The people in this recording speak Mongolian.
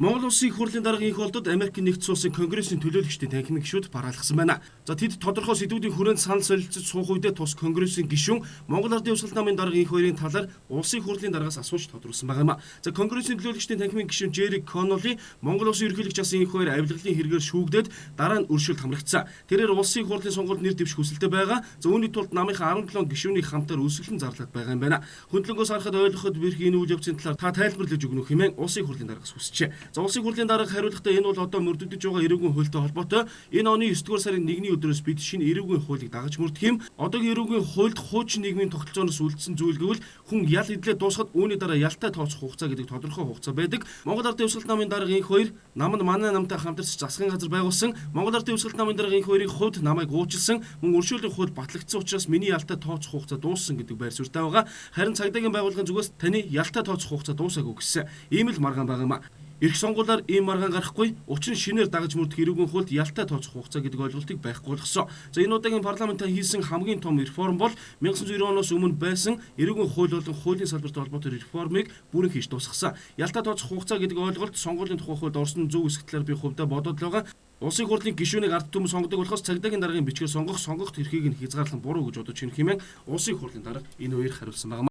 Монгол Улсын их хурлын дарга инх болдод Америкийн нэгдсэн улсын конгрессийн төлөөлөгчдийн танхимын гишүүд бараалгасан байна. За тэд тодорхой сэдвүүдийн хүрээнд санал солилцож суух үедээ тус конгрессийн гишүүн Монгол Ардын Угсрал намын дарга инх хоёрын талаар улсын их хурлын даргаас асууж тодорхойлсон байгаа юм а. За конгрессийн төлөөлөгчдийн танхимын гишүүн Жерри Коннолли Монгол Улсын ерөнхийлөгч асан инх хоёр авилгалын хэрэгээр шүүгдээд дараа нь өршөөлт хамрагдсан. Тэрээр улсын их хурлын сонгуульд нэр дэвших хүсэлтэй байгаа. За үүний тулд намынхаа 17 гишүүнийг хамтаар өсгөлэн зарлаад байгаа юм байна. Хөндлөнгөөс харахад ойлгоход бэрх энэ үйл явцын талаар та тайлбарлаж өгнө үү хэмээн улсын их хурлын даргаас хүсчээ. За улсын хурлын дарга хариулахдаа энэ бол одоо мөрдөгдөж байгаа эрүүгийн хуультай холбоотой. Энэ оны 9-р сарын 1-ний өдрөөс бид шинэ эрүүгийн хуулийг дагаж мөрдөх юм. Одоогийн эрүүгийн хуульд хуучин нийгмийн тогтолцооноос үлдсэн зүйл гэвэл хүн ял идлээ дуусгаад үүний дараа ялтай тооцох хугацаа гэдэг тодорхой хугацаа байдаг. Монгол Ардын Угсрал намын дарга инх хоёр намд манай намтай хамтарч засгийн газар байгуулсан. Монгол Ардын Угсрал намын дарга инх хоёрын хувьд намайг уучлсан. Мөн өршөөлийн хууль батлагдсан учраас миний ялтай тооцох хугацаа дууссан гэдэг байр суурьтай байгаа. Харин цагдаагийн байгууллагын зүгээс таны ялтай тооцох хугацаа дуусаагүй гэсэн ийм л маргаан байгаа юм а. Ирэх сонгуулиар ийм маргаан гарахгүй, учир нь шинээр дагаж мөрдөх эрүүгийн хуульд ялтай тооцох хугацаа гэдэг ойлголтыг байхгүй болгосон. За энэ удаагийн парламентаа хийсэн хамгийн том реформ бол 1990 оноос өмнө байсан эрүүгийн хууль болон хуулийн салбарт холбоотой реформыг бүрэн хийж дуусгасан. Ялтай тооцох хугацаа гэдэг ойлголт сонгуулийн тухай хуульд орсон зөв эсэх талаар би хувьдаа бодоод л байгаа. Улсын хурлын гишүүнийг ард түмэн сонгодог болохоос цагдаагийн даргын бичгээр сонгох эрхийг нь хязгаарлан буруу гэж бодож байна хэмээн улсын хурлын дарга энэ үеэр хариулсан байна.